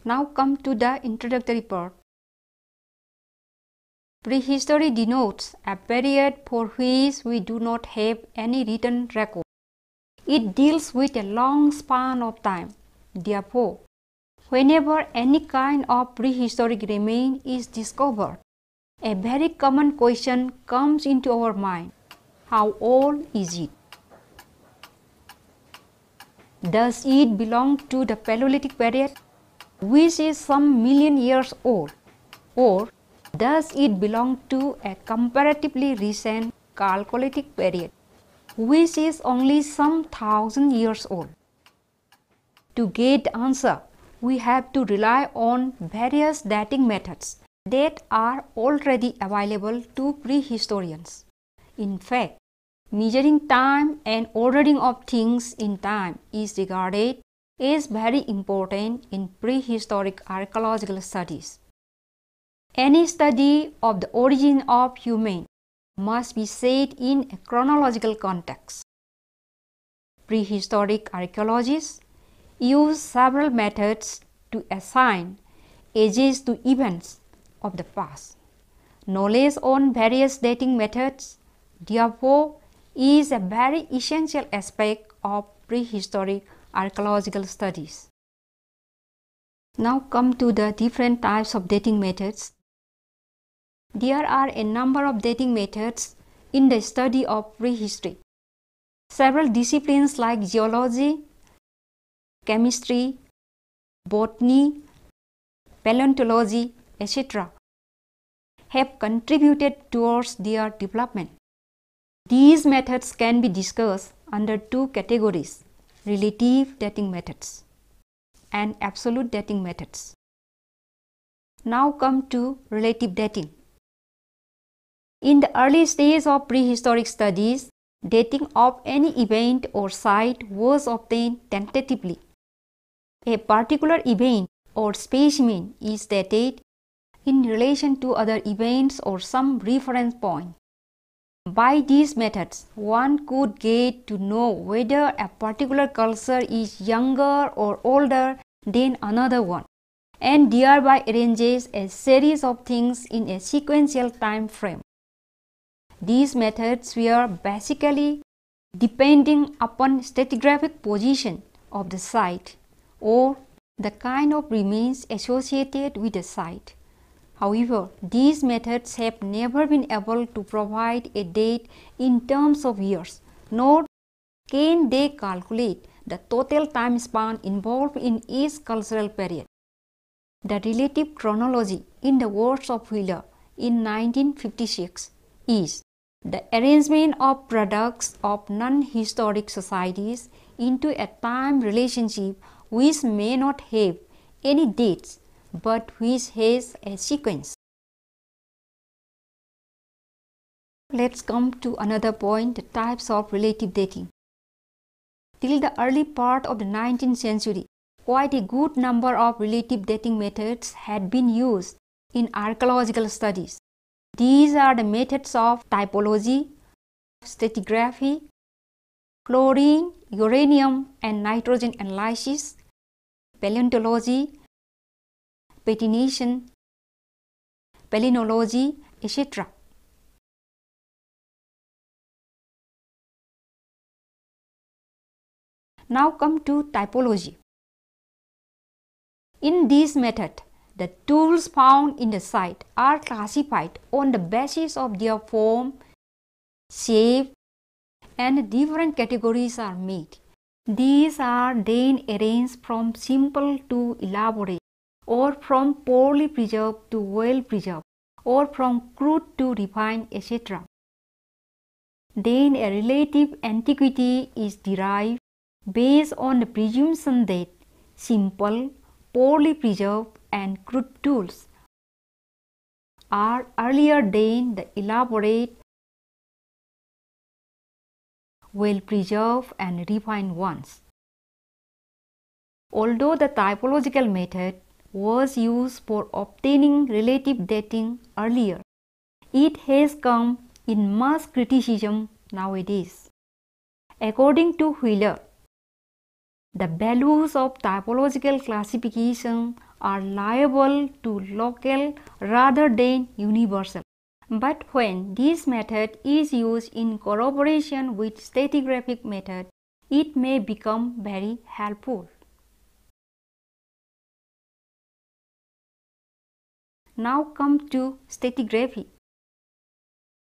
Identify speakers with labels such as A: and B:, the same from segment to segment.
A: Now come to the introductory part. Prehistory denotes a period for which we do not have any written record. It deals with a long span of time. Therefore, whenever any kind of prehistoric remain is discovered, a very common question comes into our mind. How old is it? Does it belong to the Paleolithic period, which is some million years old, or does it belong to a comparatively recent Chalcolithic period, which is only some 1,000 years old? To get the answer, we have to rely on various dating methods that are already available to prehistorians. In fact, measuring time and ordering of things in time is regarded as very important in prehistoric archaeological studies. Any study of the origin of human must be set in a chronological context. Prehistoric archaeologists use several methods to assign ages to events of the past. Knowledge on various dating methods, therefore, is a very essential aspect of prehistoric archaeological studies. Now come to the different types of dating methods. There are a number of dating methods in the study of prehistory. Several disciplines like geology, chemistry, botany, paleontology, etc. have contributed towards their development. These methods can be discussed under two categories: relative dating methods and absolute dating methods. Now come to relative dating. In the early stage of prehistoric studies, dating of any event or site was obtained tentatively. A particular event or specimen is dated in relation to other events or some reference point. By these methods, one could get to know whether a particular culture is younger or older than another one, and thereby arranges a series of things in a sequential time frame. These methods were basically depending upon stratigraphic position of the site or the kind of remains associated with the site. However, these methods have never been able to provide a date in terms of years, nor can they calculate the total time span involved in each cultural period. The relative chronology, in the words of Wheeler in 1956, is the arrangement of products of non-historic societies into a time relationship which may not have any dates but which has a sequence. Let's come to another point, the types of relative dating. Till the early part of the 19th century, quite a good number of relative dating methods had been used in archaeological studies. These are the methods of typology, stratigraphy, fluorine, uranium and nitrogen analysis, paleontology, patination, PALYNOLOGY, etc. Now come to typology. In this method, the tools found in the site are classified on the basis of their form, shape, and different categories are made. These are then arranged from simple to elaborate, or from poorly preserved to well preserved, or from crude to refined, etc. Then a relative antiquity is derived based on the presumption that simple, poorly preserved and crude tools are earlier than the elaborate, well preserved and refined ones. Although the typological method was used for obtaining relative dating earlier, it has come in much criticism nowadays. According to Wheeler, the values of typological classification are liable to local rather than universal. But when this method is used in corroboration with stratigraphic method, it may become very helpful. Now come to stratigraphy.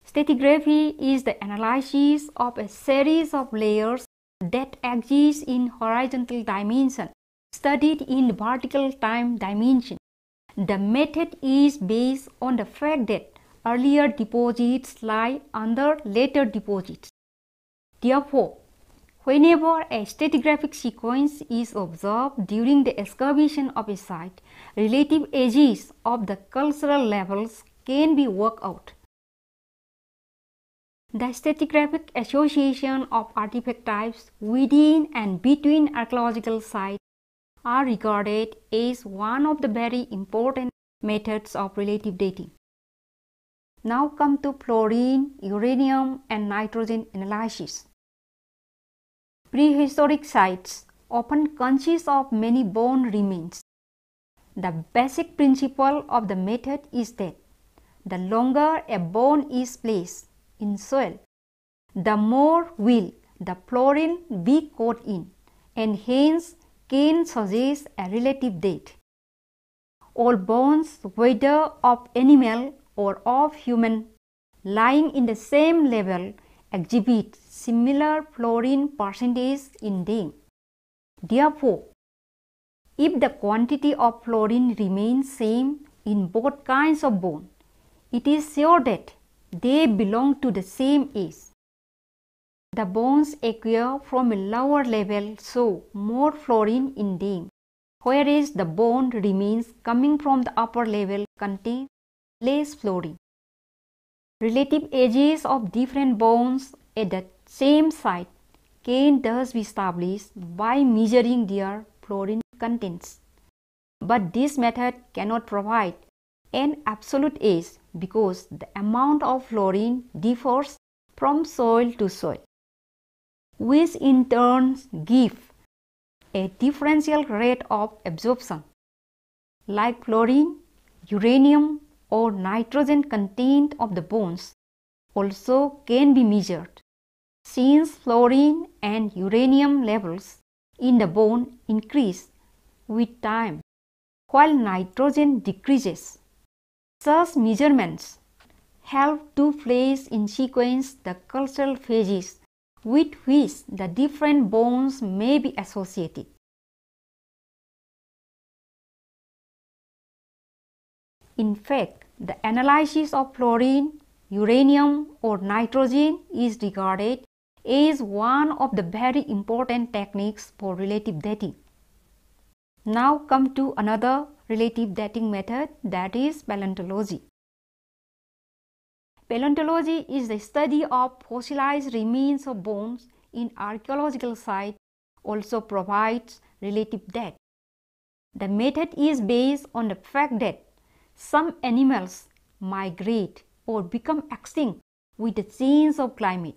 A: Stratigraphy is the analysis of a series of layers that exist in horizontal dimension, studied in vertical time dimension. The method is based on the fact that earlier deposits lie under later deposits. Therefore, whenever a stratigraphic sequence is observed during the excavation of a site, relative ages of the cultural levels can be worked out. The stratigraphic association of artifact types within and between archaeological sites are regarded as one of the very important methods of relative dating. Now come to fluorine, uranium and nitrogen analysis. Prehistoric sites often consist of many bone remains. The basic principle of the method is that the longer a bone is placed in soil, the more will the fluorine be caught in, and hence can suggest a relative date. All bones, whether of animal or of human, lying in the same level exhibit similar fluorine percentage in them. Therefore, if the quantity of fluorine remains same in both kinds of bone, it is sure that they belong to the same age. The bones acquire from a lower level show more fluorine in them, whereas the bone remains coming from the upper level contain less fluorine. Relative ages of different bones at the same site can thus be established by measuring their fluorine contents. But this method cannot provide an absolute age because the amount of fluorine differs from soil to soil, which in turn gives a differential rate of absorption. Like fluorine, uranium or nitrogen content of the bones also can be measured, since fluorine and uranium levels in the bone increase with time while nitrogen decreases. Such measurements help to place in sequence the cultural phases with which the different bones may be associated. In fact, the analysis of fluorine, uranium or nitrogen is regarded as one of the very important techniques for relative dating. Now come to another relative dating method, that is paleontology. Paleontology is the study of fossilized remains of bones in archaeological sites, also provides relative date. The method is based on the fact that some animals migrate or become extinct with the change of climate.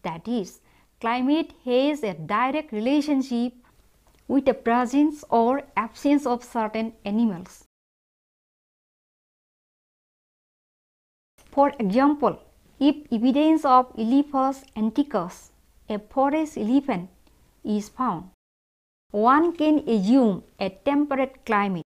A: That is, climate has a direct relationship with the presence or absence of certain animals. For example, if evidence of Elephas antiquus, a forest elephant, is found, one can assume a temperate climate,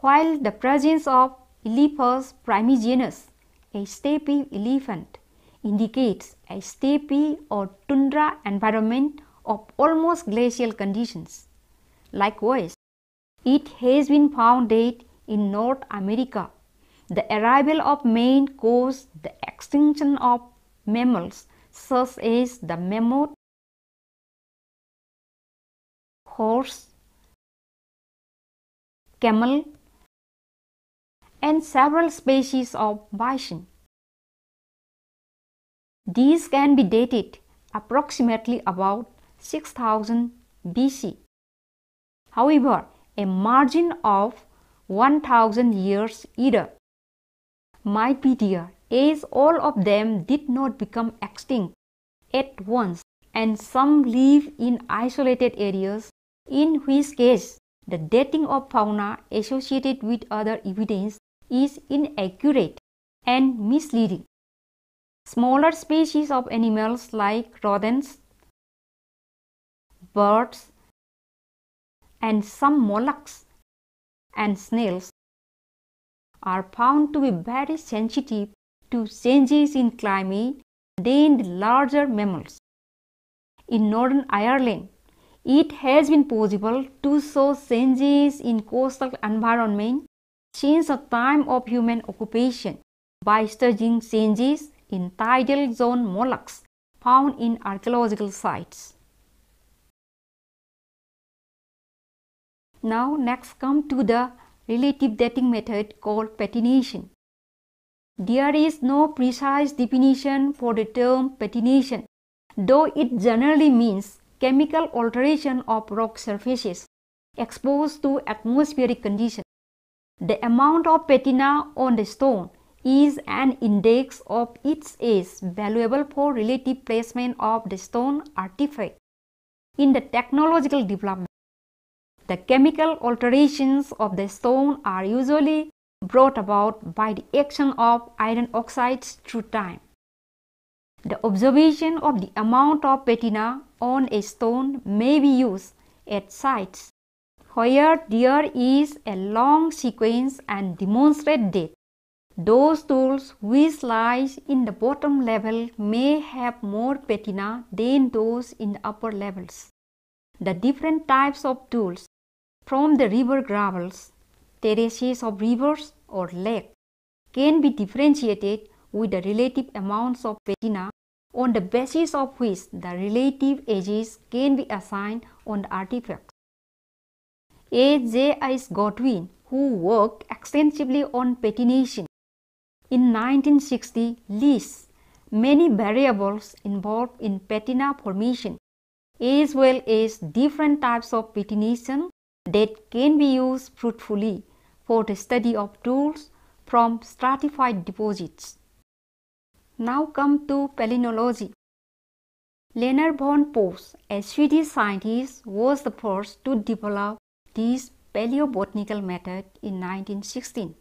A: while the presence of Elephas primigenus, a steppe elephant, indicates a steppe or tundra environment of almost glacial conditions. Likewise, it has been found that in North America, the arrival of man caused the extinction of mammals such as the mammoth, horse, camel, and several species of bison. These can be dated approximately about 6000 BC. However, a margin of 1000 years either might be there, as all of them did not become extinct at once and some live in isolated areas, in which case the dating of fauna associated with other evidence is inaccurate and misleading. Smaller species of animals like rodents, birds, and some mollusks and snails are found to be very sensitive to changes in climate than the larger mammals. In Northern Ireland, it has been possible to show changes in coastal environment since the time of human occupation by studying changes in tidal zone mollusks found in archaeological sites. Now next come to the relative dating method called patination. There is no precise definition for the term patination, though it generally means chemical alteration of rock surfaces exposed to atmospheric conditions. The amount of patina on the stone is an index of its age valuable for relative placement of the stone artifact in the technological development. The chemical alterations of the stone are usually brought about by the action of iron oxides through time. The observation of the amount of patina on a stone may be used at sites where there is a long sequence and demonstrate that those tools which lies in the bottom level may have more patina than those in the upper levels. The different types of tools from the river gravels, terraces of rivers or lakes can be differentiated with the relative amounts of patina on the basis of which the relative ages can be assigned on the artifacts. J.S. Godwin, who worked extensively on patination in 1960, lists many variables involved in patina formation as well as different types of patination that can be used fruitfully for the study of tools from stratified deposits. Now come to palynology. Leonard von Posch, a Swedish scientist, was the first to develop this paleobotanical method in 1916.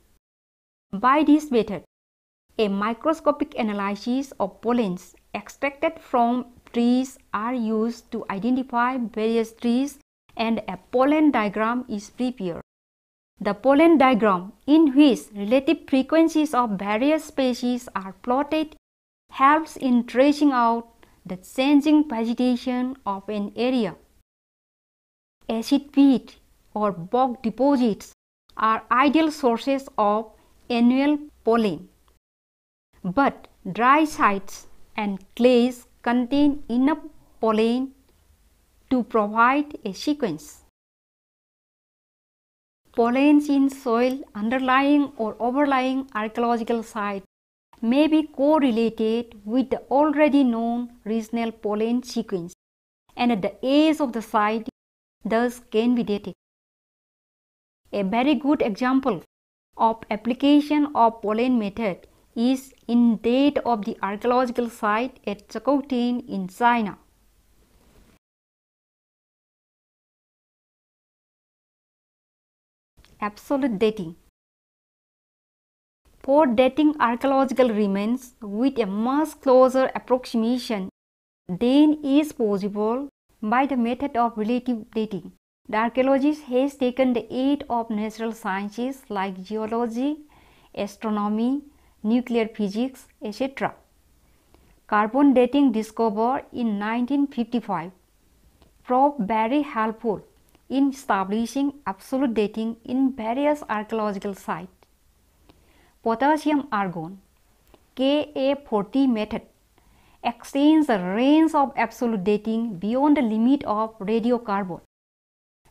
A: By this method, a microscopic analysis of pollens extracted from trees are used to identify various trees and a pollen diagram is prepared. The pollen diagram, in which relative frequencies of various species are plotted, helps in tracing out the changing vegetation of an area. Acid peat or bog deposits are ideal sources of annual pollen, but dry sites and clays contain enough pollen to provide a sequence. Pollens in soil underlying or overlying archaeological sites may be correlated with the already known regional pollen sequence, and at the age of the site thus can be dated. A very good example of application of pollen method is in that of the archaeological site at Chakotien in China. Absolute dating. For dating archaeological remains with a much closer approximation than is possible by the method of relative dating, the archaeologist has taken the aid of natural sciences like geology, astronomy, nuclear physics, etc. Carbon dating discovered in 1955 proved very helpful in establishing absolute dating in various archaeological sites. Potassium-argon Ka40 method extends the range of absolute dating beyond the limit of radiocarbon.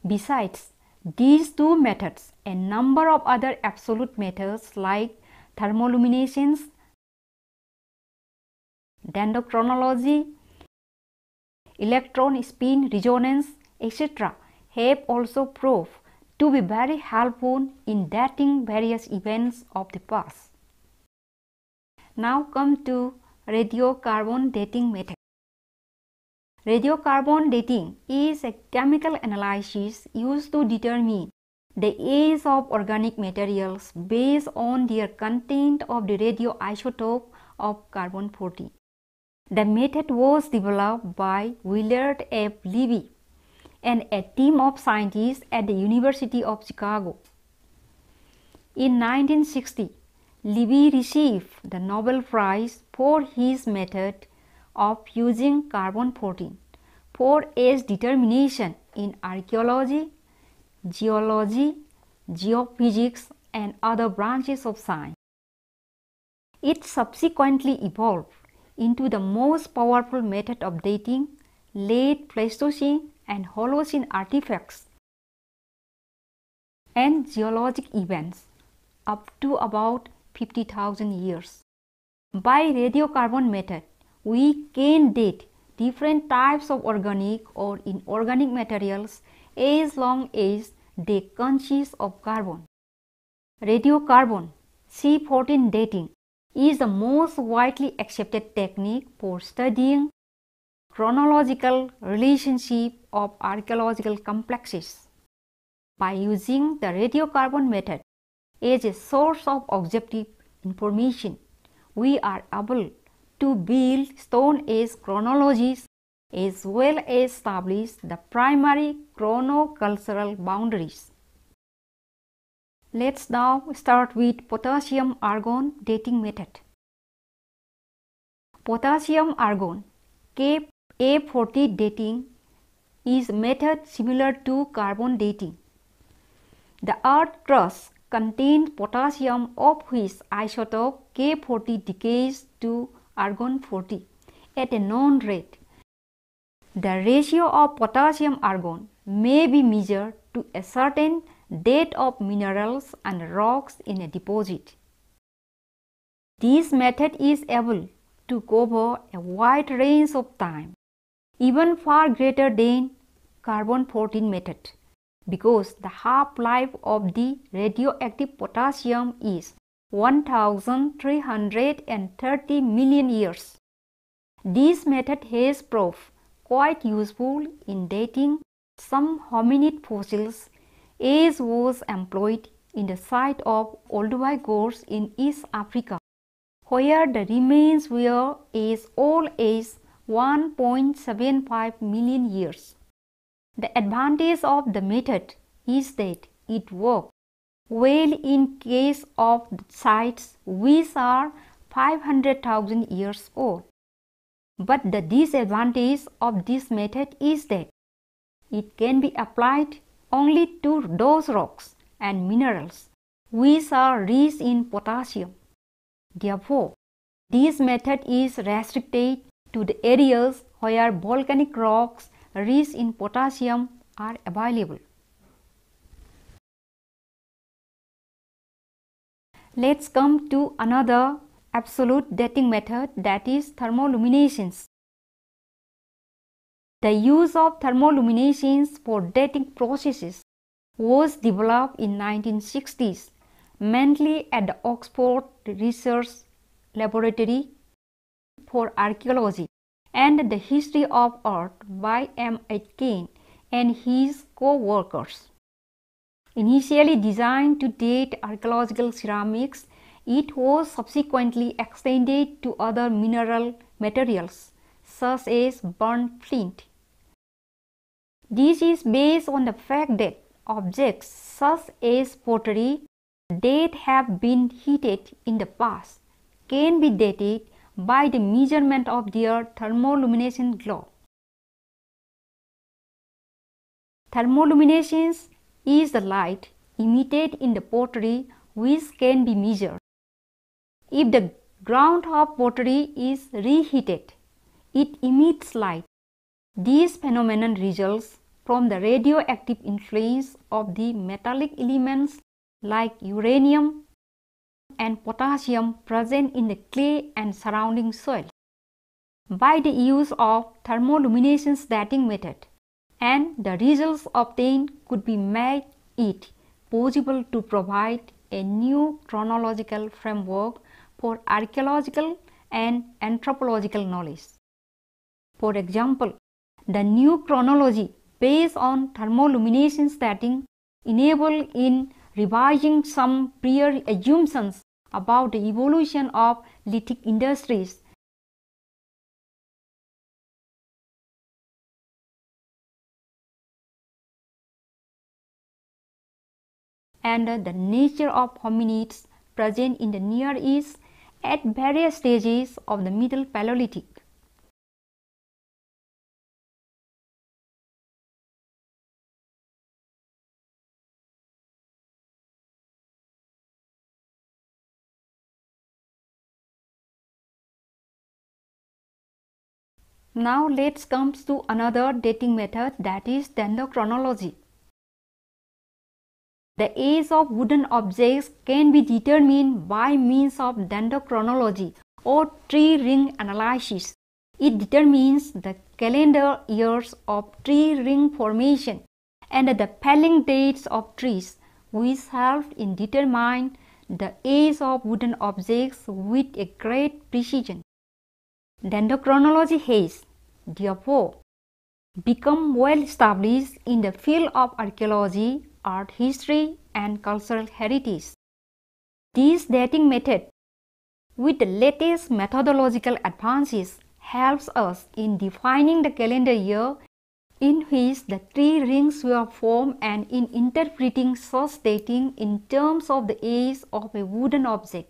A: Besides these two methods, a number of other absolute methods like thermoluminescence, dendrochronology, electron spin resonance, etc. have also proved to be very helpful in dating various events of the past. Now come to radiocarbon dating method. Radiocarbon dating is a chemical analysis used to determine the age of organic materials based on their content of the radioisotope of carbon-14. The method was developed by Willard F. Libby and a team of scientists at the University of Chicago. In 1960, Libby received the Nobel Prize for his method of using carbon-14 for age determination in archaeology, geology, geophysics, and other branches of science. It subsequently evolved into the most powerful method of dating late Pleistocene and Holocene artifacts and geologic events up to about 50,000 years. By radiocarbon method, we can date different types of organic or inorganic materials as long as they consist of carbon. Radiocarbon C14 dating is the most widely accepted technique for studying chronological relationship of archaeological complexes. By using the radiocarbon method as a source of objective information, we are able to build stone age chronologies as well as establish the primary chronocultural boundaries. Let's now start with potassium-argon dating method. Potassium-argon K-A40 dating is a method similar to carbon dating. The earth crust contains potassium, of which isotope K40 decays to argon-40 at a known rate. The ratio of potassium-argon may be measured to a certain date of minerals and rocks in a deposit. This method is able to cover a wide range of time, even far greater than carbon-14 method, because the half-life of the radioactive potassium is 1,330 million years. This method has proved quite useful in dating some hominid fossils, as was employed in the site of Olduvai Gorge in East Africa, where the remains were as old as 1.75 million years. The advantage of the method is that it works well in case of sites which are 500,000 years old. But the disadvantage of this method is that it can be applied only to those rocks and minerals which are rich in potassium. Therefore, this method is restricted to the areas where volcanic rocks rich in potassium are available. Let's come to another absolute dating method, that is thermoluminescence. The use of thermoluminescence for dating processes was developed in 1960s, mainly at the Oxford Research Laboratory for Archaeology and the History of Earth by M.H.Kane and his co-workers. Initially designed to date archaeological ceramics, it was subsequently extended to other mineral materials such as burnt flint. This is based on the fact that objects such as pottery that have been heated in the past can be dated by the measurement of their thermoluminescent glow. Thermoluminescence is the light emitted in the pottery which can be measured. If the ground of pottery is reheated, it emits light. This phenomenon results from the radioactive influence of the metallic elements like uranium and potassium present in the clay and surrounding soil. By the use of thermoluminescence dating method, and the results obtained could be made it possible to provide a new chronological framework for archaeological and anthropological knowledge. For example, The new chronology based on thermoluminescence dating enable in revising some prior assumptions about the evolution of lithic industries and the nature of hominids present in the Near East at various stages of the Middle Paleolithic. Now let's come to another dating method, that is dendrochronology. The age of wooden objects can be determined by means of dendrochronology or tree ring analysis. It determines the calendar years of tree ring formation and the felling dates of trees, which help in determining the age of wooden objects with a great precision. Dendrochronology has, therefore, become well established in the field of archaeology, art history, and cultural heritage. This dating method, with the latest methodological advances, helps us in defining the calendar year in which the tree rings were formed and in interpreting such dating in terms of the age of a wooden object.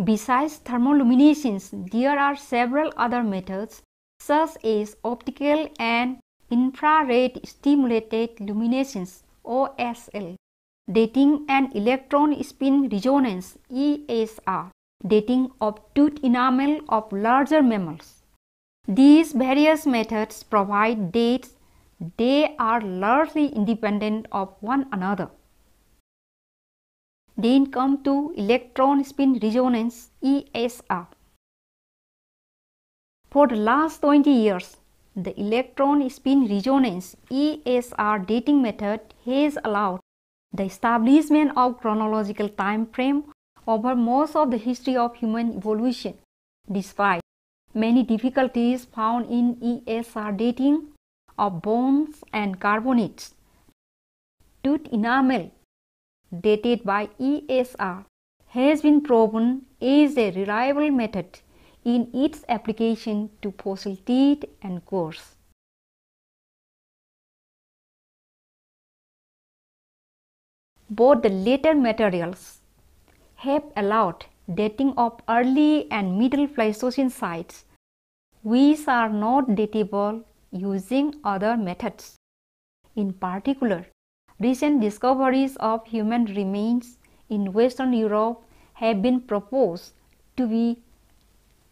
A: Besides thermoluminescence, there are several other methods such as optical and infrared stimulated luminescence (OSL), dating and electron spin resonance (ESR), dating of tooth enamel of larger mammals. These various methods provide dates. They are largely independent of one another. Then come to electron spin resonance (ESR). For the last 20 years, the electron spin resonance (ESR) dating method has allowed the establishment of chronological time frame over most of the history of human evolution. Despite many difficulties found in ESR dating of bones and carbonates, tooth enamel dated by ESR has been proven as a reliable method in its application to fossil teeth and cores. Both the later materials have allowed dating of early and middle Pleistocene sites, which are not datable using other methods. In particular, recent discoveries of human remains in Western Europe have been proposed to be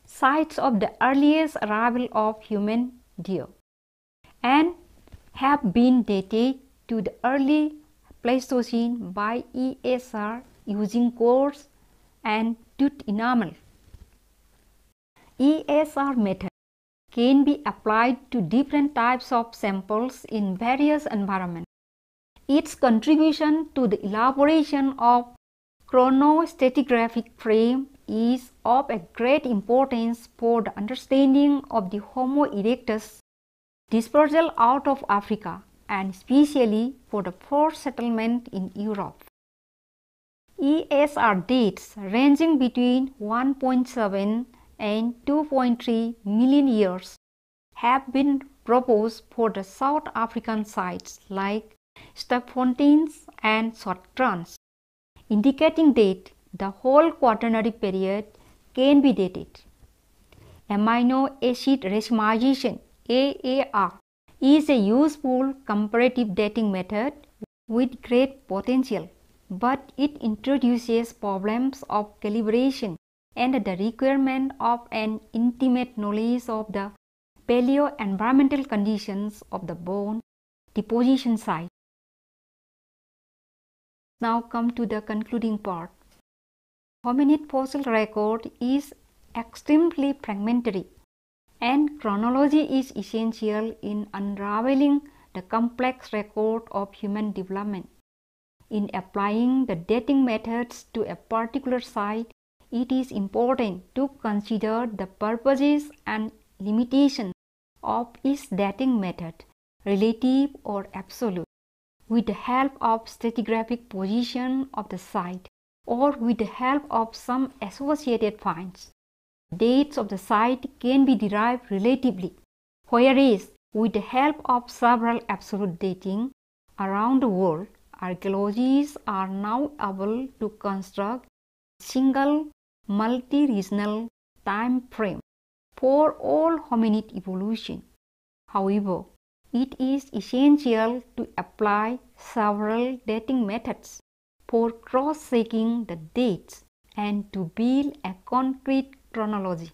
A: sites of the earliest arrival of human there and have been dated to the early Pleistocene by ESR using cores and tooth enamel. ESR method can be applied to different types of samples in various environments. Its contribution to the elaboration of chronostratigraphic frame is of a great importance for the understanding of the Homo erectus dispersal out of Africa and especially for the first settlement in Europe. ESR dates ranging between 1.7 and 2.3 million years have been proposed for the South African sites like Stukfonteins and Souttrans, indicating that the whole Quaternary period can be dated. Amino acid racemization (AAR) is a useful comparative dating method with great potential, but it introduces problems of calibration and the requirement of an intimate knowledge of the paleo-environmental conditions of the bone deposition site. Now come to the concluding part. Hominid fossil record is extremely fragmentary, and chronology is essential in unraveling the complex record of human development. In applying the dating methods to a particular site, it is important to consider the purposes and limitations of its dating method, relative or absolute, with the help of stratigraphic position of the site or with the help of some associated finds. Dates of the site can be derived relatively, whereas with the help of several absolute dating around the world, archaeologists are now able to construct a single multi-regional time frame for all hominid evolution. However, it is essential to apply several dating methods for cross-checking the dates and to build a concrete chronology.